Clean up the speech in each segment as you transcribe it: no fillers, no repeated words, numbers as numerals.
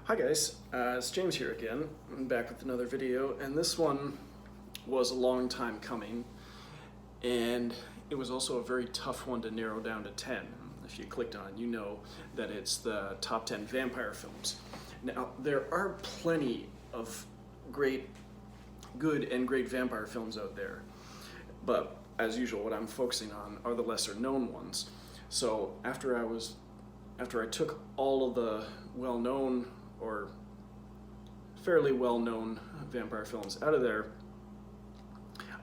Hi guys, it's James here again. I'm back with another video, and this one was a long time coming, and it was also a very tough one to narrow down to 10. If you clicked on it, you know that it's the top 10 vampire films. Now, there are plenty of good and great vampire films out there, but as usual, what I'm focusing on are the lesser known ones. So after I took all of the well-known or fairly well-known vampire films out of there,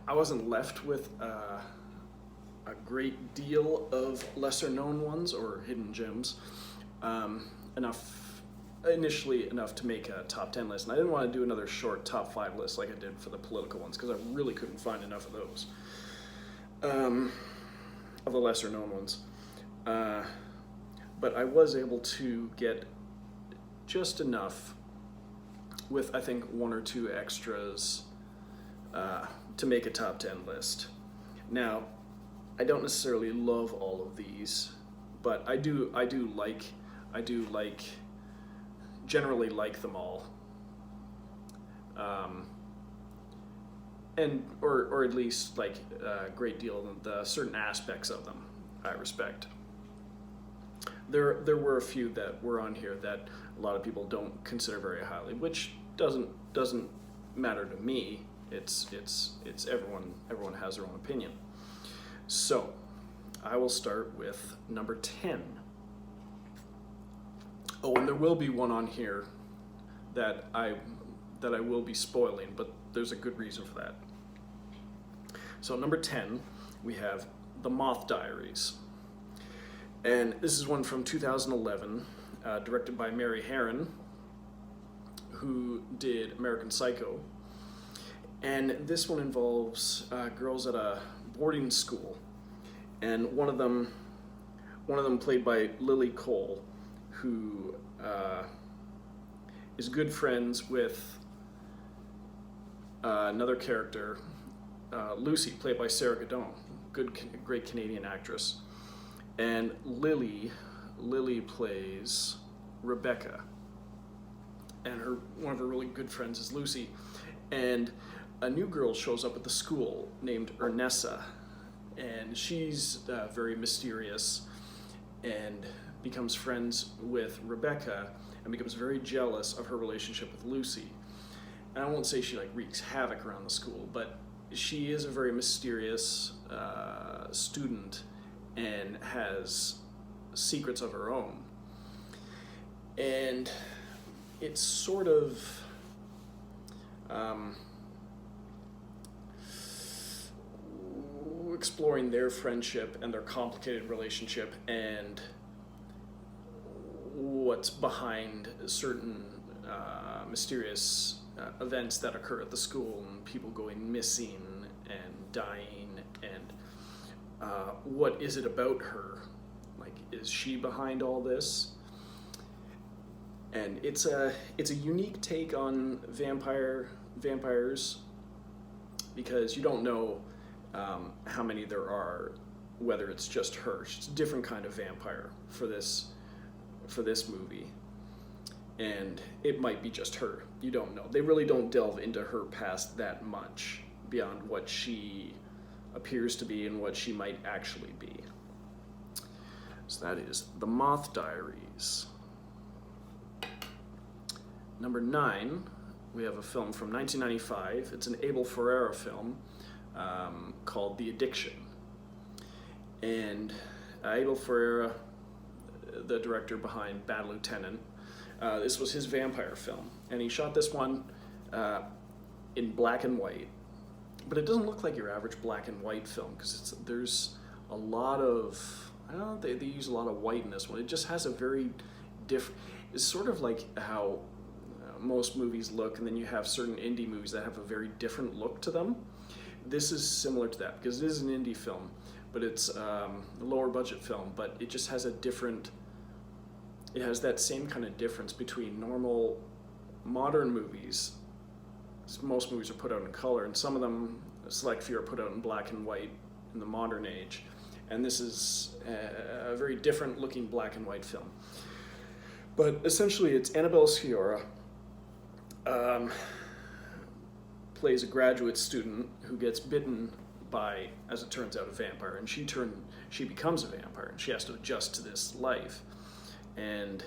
I wasn't left with a great deal of lesser-known ones or hidden gems, initially enough to make a top 10 list. And I didn't want to do another short top 5 list like I did for the political ones, because I really couldn't find enough of those, of the lesser-known ones. But I was able to get just enough with, I think, 1 or 2 extras to make a top 10 list. Now, I don't necessarily love all of these, but I generally like them all, or at least like a great deal of the certain aspects of them I respect. There were a few that were on here that a lot of people don't consider very highly, which doesn't matter to me. It's everyone has their own opinion. So I will start with number 10. Oh, and there will be one on here that I will be spoiling, but there's a good reason for that. So number 10, we have The Moth Diaries. And this is one from 2011, directed by Mary Harron, who did American Psycho. And this one involves girls at a boarding school, and one of them played by Lily Cole, who is good friends with another character, Lucy, played by Sarah Gadon, great Canadian actress. And Lily plays Rebecca, and one of her really good friends is Lucy. And a new girl shows up at the school named Ernessa, and she's very mysterious and becomes friends with Rebecca and becomes very jealous of her relationship with Lucy. And I won't say she wreaks havoc around the school, but she is a very mysterious student and has secrets of her own. And it's sort of exploring their friendship and their complicated relationship and what's behind certain mysterious events that occur at the school, and people going missing and dying, and what is it about her? Is she behind all this? And it's a unique take on vampires, because you don't know how many there are, whether it's just her. She's a different kind of vampire for this movie, and it might be just her. You don't know. They really don't delve into her past that much beyond what she appears to be and what she might actually be. So that is The Moth Diaries. Number 9, we have a film from 1995. It's an Abel Ferrara film called The Addiction. And Abel Ferrara, the director behind Bad Lieutenant, this was his vampire film. And he shot this one in black and white. But it doesn't look like your average black and white film, because there's a lot of, I don't know, they use a lot of white in this one. It just has a very different, it's sort of like how most movies look, and then you have certain indie movies that have a very different look to them. This is similar to that, because it is an indie film, but it's a lower budget film, but it just has it has that same kind of difference between normal modern movies. Most movies are put out in color, and some of them, a select few, are put out in black and white in the modern age. And this is a very different looking black and white film. But essentially, it's Annabelle Sciorra um, plays a graduate student who gets bitten by, as it turns out, a vampire, and she becomes a vampire, and she has to adjust to this life. And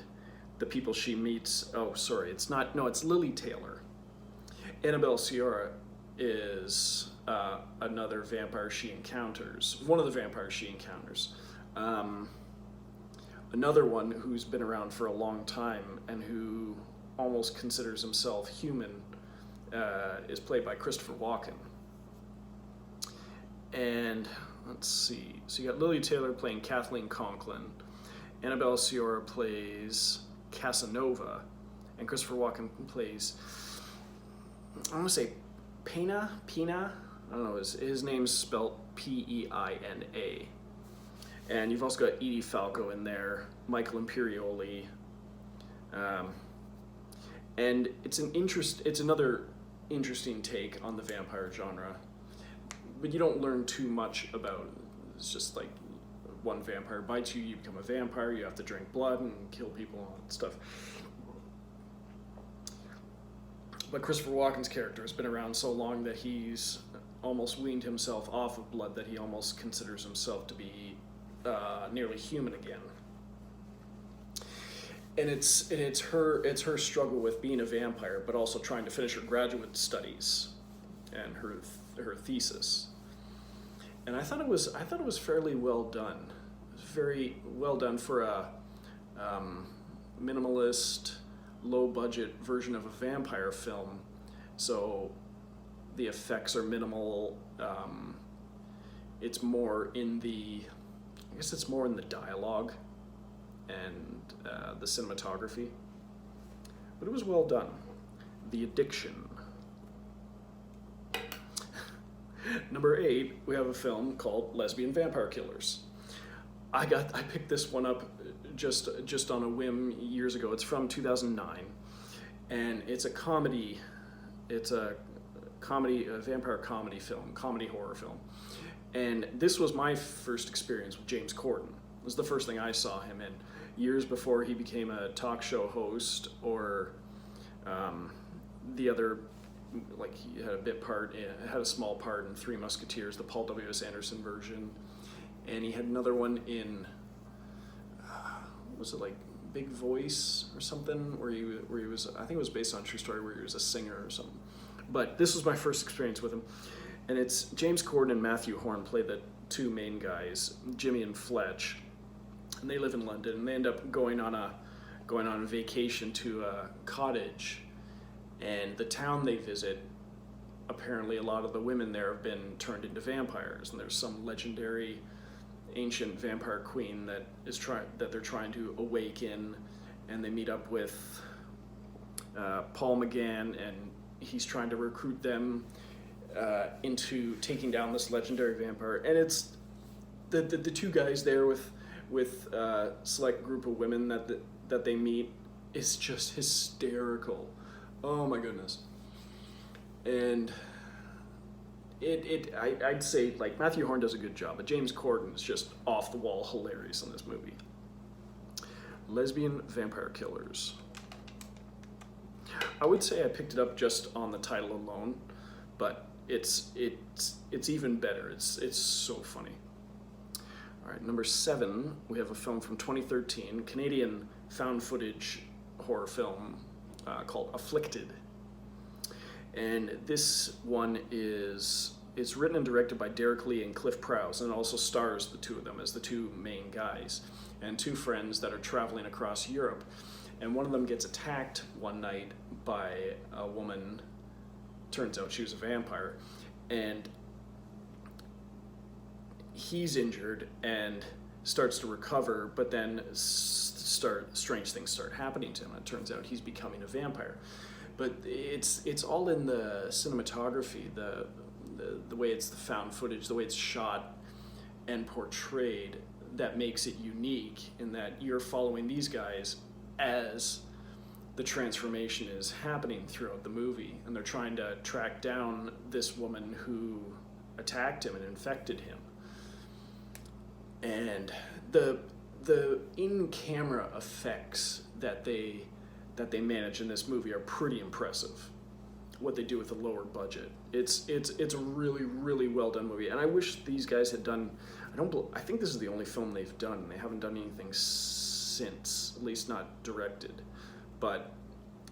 the people she meets, it's Lily Taylor. Annabelle Sciorra is another vampire she encounters, one of the vampires she encounters. Another one who's been around for a long time and who almost considers himself human is played by Christopher Walken. And let's see, so you got Lily Taylor playing Kathleen Conklin, Annabelle Sciorra plays Casanova, and Christopher Walken plays, I want to say Pina? I don't know, his name's spelled Peina. And you've also got Edie Falco in there, Michael Imperioli, and it's another interesting take on the vampire genre, but you don't learn too much about it. It's just like one vampire bites you, you become a vampire, you have to drink blood and kill people and all that stuff. But Christopher Walken's character has been around so long that he's almost weaned himself off of blood, that he almost considers himself to be nearly human again. And it's her struggle with being a vampire, but also trying to finish her graduate studies and her thesis. And I thought it was fairly well done. It was very well done for a minimalist, low budget version of a vampire film. So the effects are minimal. It's more in the dialogue and the cinematography, but it was well done. The Addiction. Number 8, we have a film called Lesbian Vampire Killers. I picked this one up just on a whim years ago. It's from 2009, and it's a comedy. It's a vampire comedy film, comedy horror film. And this was my first experience with James Corden. It was the first thing I saw him in, years before he became a talk show host, or the other, like he had a small part in Three Musketeers, the Paul W.S. Anderson version. And he had another one in, was it like Big Voice or something, where he was, I think it was based on a true story, where he was a singer or something. But this was my first experience with him. And it's James Corden and Matthew Horn play the two main guys, Jimmy and Fletch. And they live in London, and they end up going on a vacation to a cottage. And the town they visit, apparently a lot of the women there have been turned into vampires, and there's some legendary ancient vampire queen that they're trying to awaken, and they meet up with Paul McGann, and he's trying to recruit them into taking down this legendary vampire. And it's the two guys there with a select group of women that they meet is just hysterical. Oh my goodness. And I'd say, like, Matthew Horn does a good job, but James Corden is just off the wall hilarious in this movie. Lesbian Vampire Killers. I would say I picked it up just on the title alone, but it's even better. It's so funny. All right, number 7, we have a film from 2013, Canadian found footage horror film called Afflicted. And this one is written and directed by Derek Lee and Cliff Prowse, and it also stars the two of them as the two main guys and two friends that are traveling across Europe. And one of them gets attacked one night by a woman. Turns out she was a vampire, and he's injured and starts to recover, but then strange things start happening to him. It turns out he's becoming a vampire. But it's all in the cinematography, the way it's the found footage, the way it's shot and portrayed, that makes it unique, in that you're following these guys as the transformation is happening throughout the movie, and they're trying to track down this woman who attacked him and infected him. And the in-camera effects that they manage in this movie are pretty impressive. What they do with a lower budget, it's a really, really well done movie, and I wish these guys had done. I think this is the only film they've done. They haven't done anything since, at least not directed, but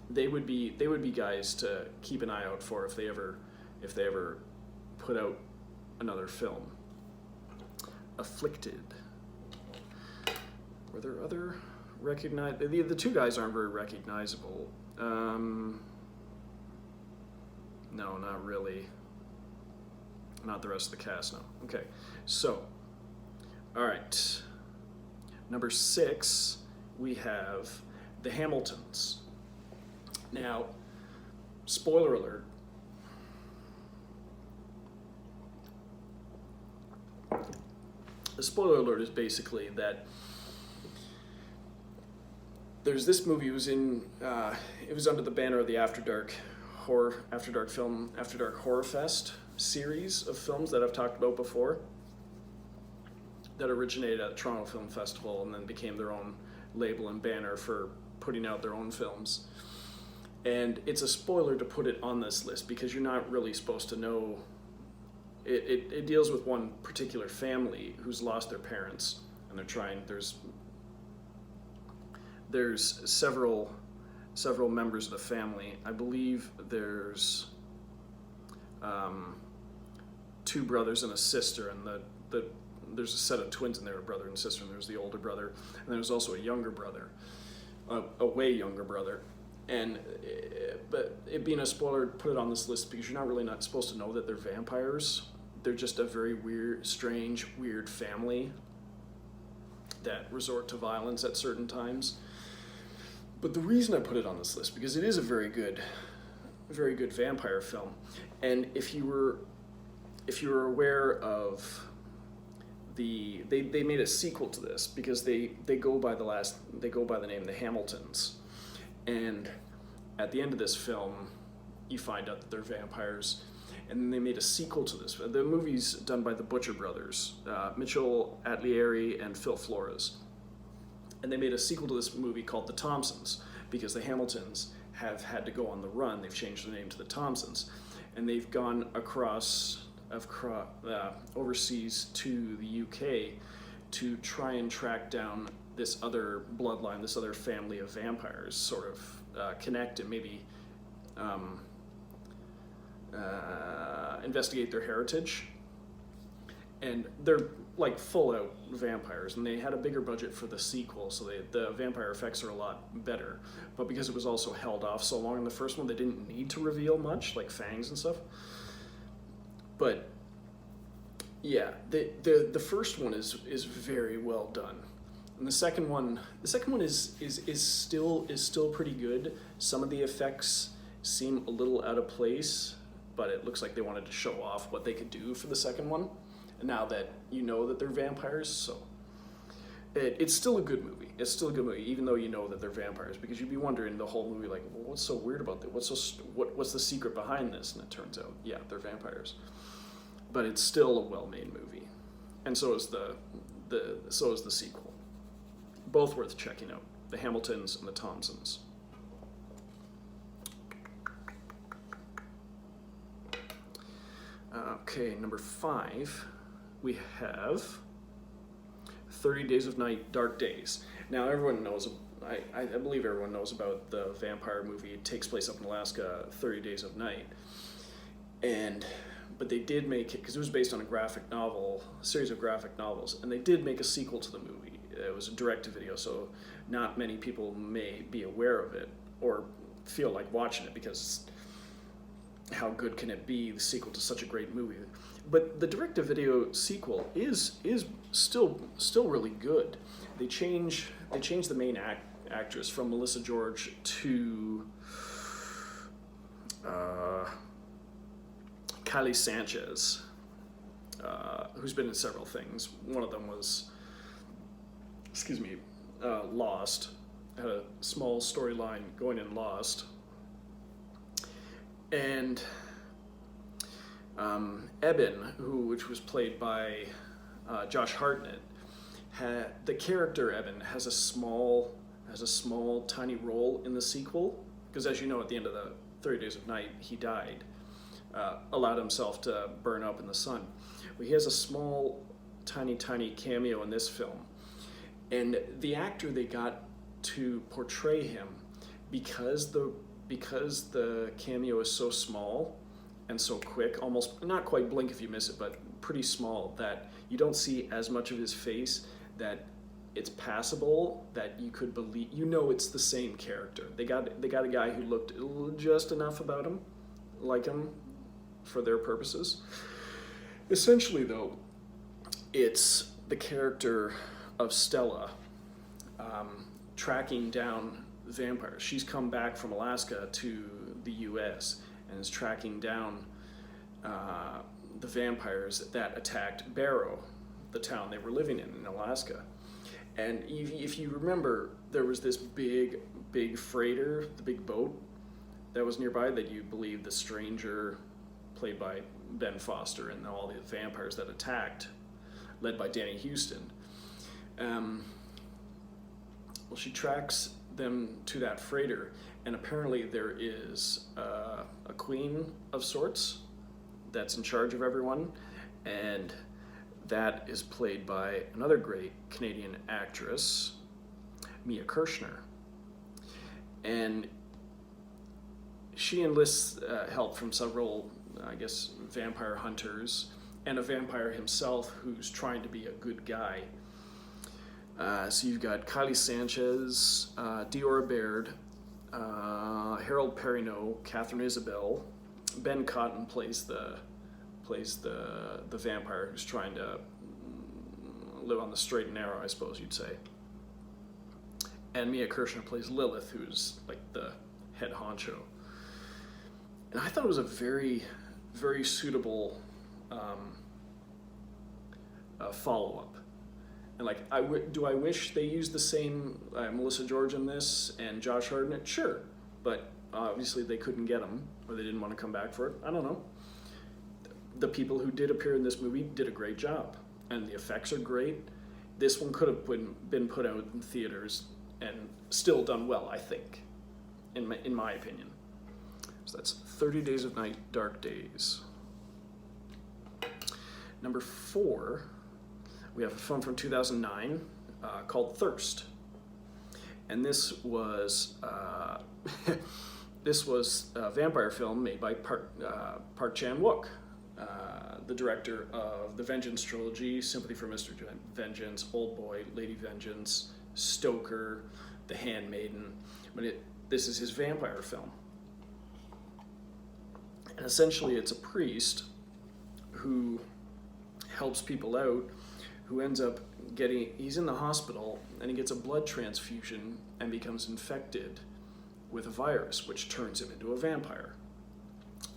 they would be guys to keep an eye out for if they ever put out another film. Afflicted. Were there other recognized? The two guys aren't very recognizable. No, not really. Not the rest of the cast, no. Okay, so, all right. Number 6, we have the Hamiltons. Now, spoiler alert. The spoiler alert is basically that there's this movie. It was under the banner of the After Dark Horror Fest series of films that I've talked about before, that originated at the Toronto Film Festival and then became their own label and banner for putting out their own films. And it's a spoiler to put it on this list because you're not really supposed to know. It deals with one particular family who's lost their parents, and they're trying. There's several members of the family. I believe there's 2 brothers and a sister, and there's a set of twins in there, a brother and sister, and there's the older brother, and there's also a younger brother, a way younger brother. And but it being a spoiler, put it on this list because you're not supposed to know that they're vampires. They're just a very weird family that resort to violence at certain times. But the reason I put it on this list, because it is a very good vampire film. And if you were aware of they made a sequel to this because they go by the name the Hamiltons. And at the end of this film, you find out that they're vampires. And then they made a sequel to this. The movie's done by the Butcher brothers, Mitchell Atlieri and Phil Flores. And they made a sequel to this movie called The Thompsons because the Hamiltons have had to go on the run. They've changed the name to the Thompsons. And they've gone overseas to the UK to try and track down this other bloodline, this other family of vampires, sort of connect and maybe investigate their heritage. And they're like full out vampires, and they had a bigger budget for the sequel, so the vampire effects are a lot better. But because it was also held off so long in the first one, they didn't need to reveal much, like fangs and stuff. But yeah, the first one is very well done. And the second one is still pretty good. Some of the effects seem a little out of place, but it looks like they wanted to show off what they could do for the second one. And now that you know that they're vampires, so it's still a good movie. It's still a good movie, even though you know that they're vampires, because you'd be wondering the whole movie, like, well, what's so weird about that? What's the secret behind this? And it turns out, yeah, they're vampires. But it's still a well-made movie, and so is the sequel. Both worth checking out: the Hamiltons and the Thompsons. Okay, number 5, we have 30 Days of Night, Dark Days. Now, everyone knows, I believe everyone knows about the vampire movie. It takes place up in Alaska, 30 Days of Night. But they did make it, because it was based on a series of graphic novels, and they did make a sequel to the movie. It was a direct-to-video, so not many people may be aware of it or feel like watching it, because how good can it be, the sequel to such a great movie? But the direct-to-video sequel is still really good. They change the main actress from Melissa George to Kylie Sanchez, who's been in several things. One of them was, Lost. Had a small storyline going in Lost. And Eben, which was played by Josh Hartnett, the character Evan has a small tiny role in the sequel, because as you know, at the end of the 30 Days of Night, he died, allowed himself to burn up in the sun. Well, he has a small, tiny cameo in this film, and the actor they got to portray him, because the cameo is so small and so quick, almost not quite blink if you miss it, but pretty small, that you don't see as much of his face, that it's passable, that you could believe, it's the same character. They got a guy who looked just enough like him for their purposes. Essentially though, it's the character of Stella tracking down vampires. She's come back from Alaska to the US and is tracking down the vampires that attacked Barrow, the town they were living in Alaska. And if you remember, there was this big freighter, the big boat that was nearby, that you believe the stranger, played by Ben Foster, and all the vampires that attacked, led by Danny Houston. Well, she tracks them to that freighter, and apparently there is a queen of sorts that's in charge of everyone, and that is played by another great Canadian actress, Mia Kirshner. And she enlists help from several, vampire hunters, and a vampire himself who's trying to be a good guy. So you've got Kylie Sanchez, Diora Baird, Harold Perrineau, Catherine Isabel. Ben Cotton plays the vampire who's trying to live on the straight and narrow, I suppose you'd say. And Mia Kirshner plays Lilith, who's like the head honcho. And I thought it was a very, very suitable follow-up. And do I wish they used the same Melissa George in this and Josh Hartnett? Sure, but obviously they couldn't get them, or they didn't want to come back for it. I don't know. The people who did appear in this movie did a great job, and the effects are great. This one could have been put out in theaters and still done well, I think, in my opinion. So that's 30 Days of Night, Dark Days. Number 4, we have a film from 2009 called Thirst. And this was a vampire film made by Park Chan-wook, the director of the Vengeance trilogy, Sympathy for Mr. Vengeance, Old Boy, Lady Vengeance, Stoker, The Handmaiden. This is his vampire film. And essentially it's a priest who helps people out, who ends up he's in the hospital, and he gets a blood transfusion and becomes infected with a virus, which turns him into a vampire.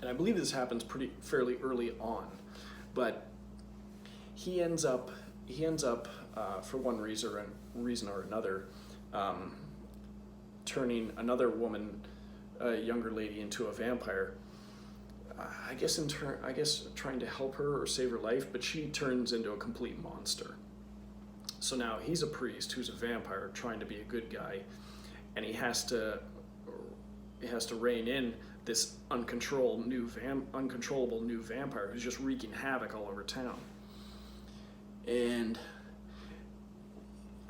And I believe this happens fairly early on, but he ends up for one reason or another, turning another woman, a younger lady, into a vampire. I guess trying to help her or save her life, but she turns into a complete monster. So now he's a priest who's a vampire trying to be a good guy, and he has to rein in this uncontrollable new vampire who's just wreaking havoc all over town. And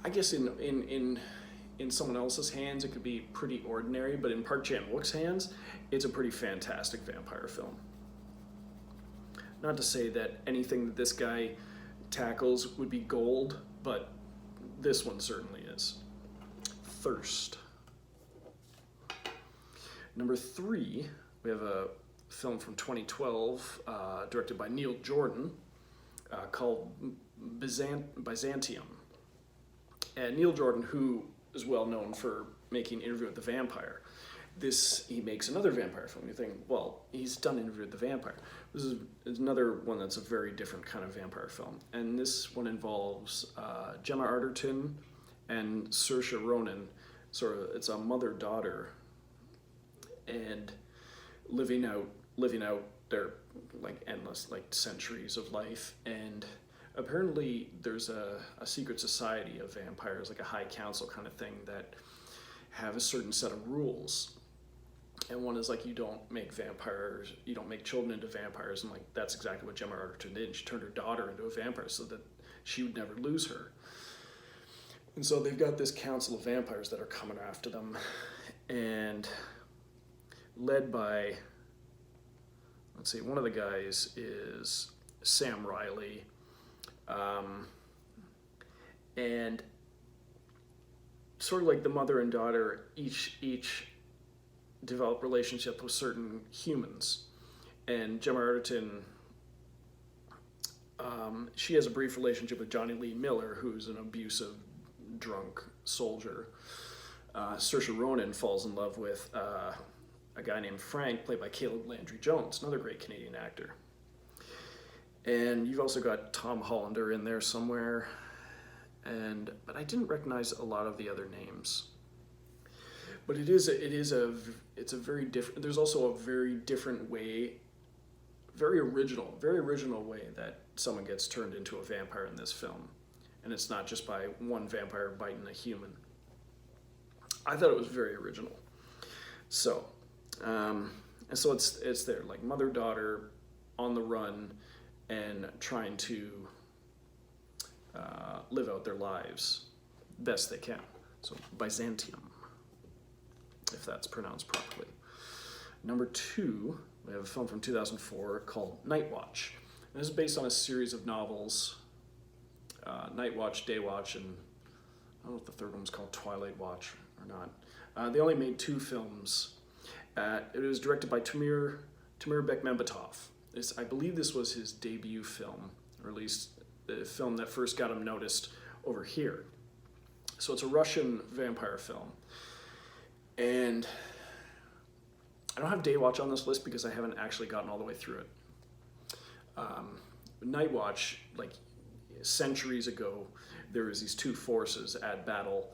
I guess in someone else's hands it could be pretty ordinary, but in Park Chan-wook's hands, it's a pretty fantastic vampire film. Not to say that anything that this guy tackles would be gold, but this one certainly is. Thirst. Number 3, we have a film from 2012, directed by Neil Jordan, called Byzantium. And Neil Jordan, who is well known for making Interview with the Vampire, he makes another vampire film. You think, well, he's done Interview with the Vampire. This is another one that's a very different kind of vampire film. And this one involves Gemma Arterton and Saoirse Ronan. It's a mother-daughter, and living out their endless centuries of life. And apparently there's a secret society of vampires, like a high council kind of thing, that have a certain set of rules. And one is like, you don't make children into vampires. And like, that's exactly what Gemma Arterton did. She turned her daughter into a vampire so that she would never lose her. And so they've got this council of vampires that are coming after them, and led by, let's see, one of the guys is Sam Riley, and sort of like the mother and daughter each develop relationship with certain humans. And Gemma Arterton, she has a brief relationship with Johnny Lee Miller, who's an abusive, drunk soldier. Saoirse Ronan falls in love with a guy named Frank, played by Caleb Landry Jones, another great Canadian actor. And you've also got Tom Hollander in there somewhere, but I didn't recognize a lot of the other names. But it's a very different. There's also a very different way, very original way that someone gets turned into a vampire in this film, and it's not just by one vampire biting a human. I thought it was very original. So, and so it's there, like mother-daughter on the run and trying to live out their lives best they can. So Byzantium, if that's pronounced properly. Number 2, we have a film from 2004 called Night Watch. And this is based on a series of novels, Night Watch, Day Watch, and I don't know if the third one was called Twilight Watch or not. They only made 2 films. It was directed by Timur Bekmambetov. I believe this was his debut film, or at least the film that first got him noticed over here. So it's a Russian vampire film. And I don't have Day Watch on this list because I haven't actually gotten all the way through it. Night Watch, like centuries ago, there was these 2 forces at battle,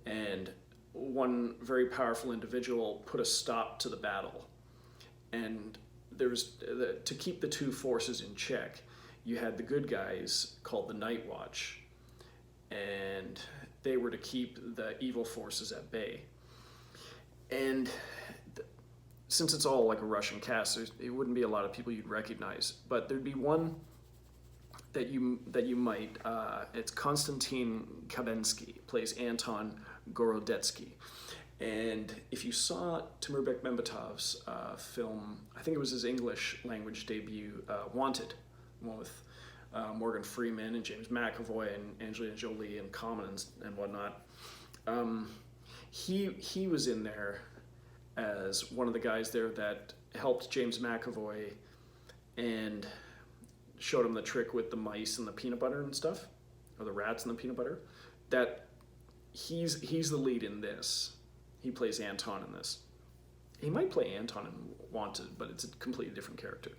and one very powerful individual put a stop to the battle. And there was, to keep the 2 forces in check, you had the good guys called the Night Watch, and they were to keep the evil forces at bay. And since it's all like a Russian cast, it wouldn't be a lot of people you'd recognize, but there'd be one that you might. It's Konstantin Kabensky, plays Anton Gorodetsky. And if you saw Timur Bekmambetov's film, I think it was his English language debut, Wanted, one with Morgan Freeman and James McAvoy and Angelina Jolie and Common and whatnot. He was in there as one of the guys there that helped James McAvoy and showed him the trick with the mice and the peanut butter and stuff, or the rats and the peanut butter. That he's the lead in this. He plays Anton in this. He might play Anton in Wanted, but it's a completely different character.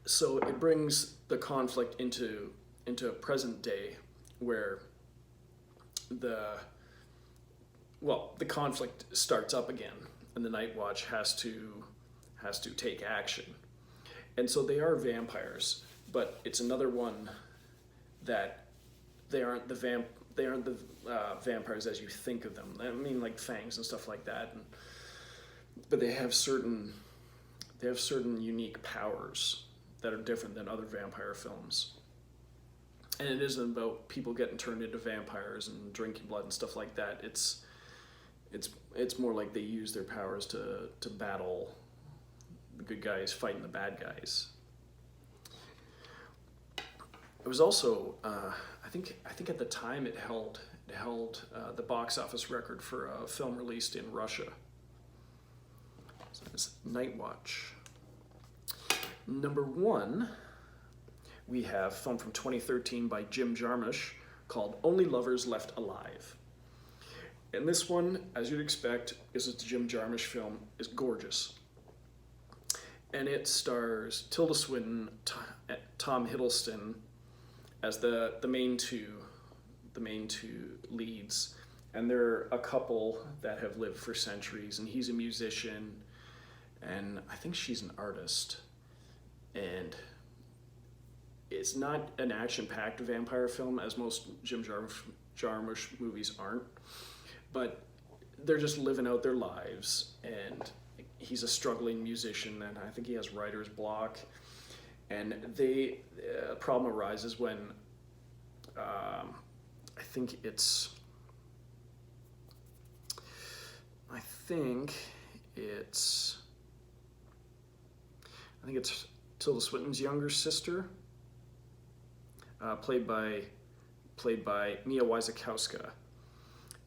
So it brings the conflict into present day, where the conflict starts up again, and the Night Watch has to take action. And so they are vampires, but it's another one that they aren't the vampires as you think of them. I mean, like fangs and stuff like that, but they have certain unique powers that are different than other vampire films. And it isn't about people getting turned into vampires and drinking blood and stuff like that. It's more like they use their powers to battle the good guys fighting the bad guys. It was also I think at the time it held the box office record for a film released in Russia. So it's Night Watch. Number 1, we have a film from 2013 by Jim Jarmusch called Only Lovers Left Alive. And this one, as you'd expect, because it's a Jim Jarmusch film, is gorgeous. And it stars Tilda Swinton, Tom Hiddleston as the main two leads. And they're a couple that have lived for centuries, and he's a musician, and I think she's an artist. and it's not an action-packed vampire film, as most Jim Jarmusch movies aren't, but they're just living out their lives, and he's a struggling musician, and I think he has writer's block, and a problem arises when I think it's Tilda Swinton's younger sister, played by Mia Wasikowska,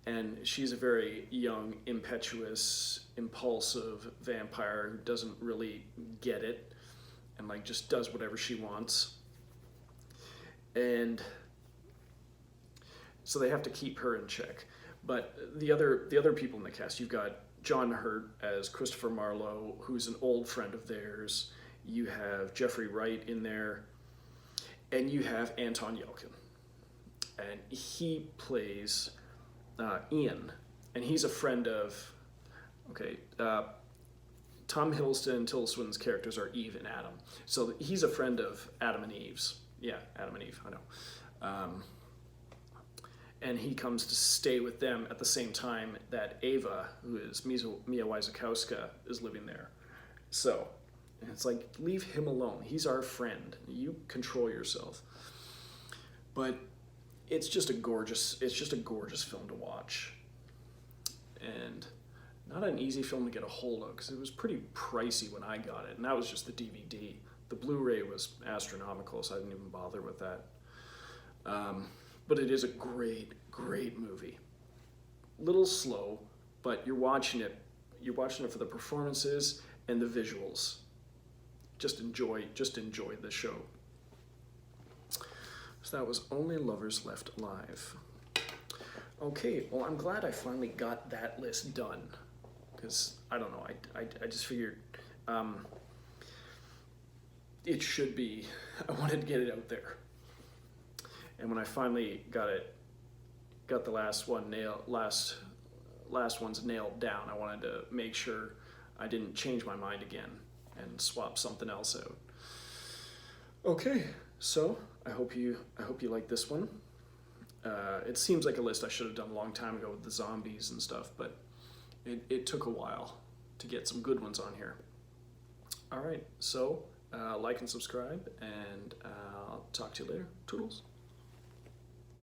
and she's a very young, impetuous, impulsive vampire who doesn't really get it, and like just does whatever she wants. And so they have to keep her in check. But the other people in the cast, you've got John Hurt as Christopher Marlowe, who's an old friend of theirs. You have Jeffrey Wright in there, and you have Anton Yelchin, and he plays Ian, and he's a friend of. Tom Hiddleston and Tilda Swinton's characters are Eve and Adam, so he's a friend of Adam and Eve's. Yeah, Adam and Eve. I know. And he comes to stay with them at the same time that Ava, who is Mia Wasikowska, is living there. So it's like, leave him alone. He's our friend. You control yourself. But it's just a gorgeous film to watch, and not an easy film to get a hold of because it was pretty pricey when I got it, and that was just the DVD. The Blu-ray was astronomical, so I didn't even bother with that. But it is a great, great movie. Little slow, but you're watching it for the performances and the visuals. Just enjoy the show. So that was Only Lovers Left Alive. Okay, well, I'm glad I finally got that list done, because I don't know, I just figured it should be. I wanted to get it out there. And when I finally got the last ones nailed down, I wanted to make sure I didn't change my mind again and swap something else out. Okay, so I hope you like this one. It seems like a list I should have done a long time ago with the zombies and stuff, but it took a while to get some good ones on here. All right, so like and subscribe, and I'll talk to you later. Toodles.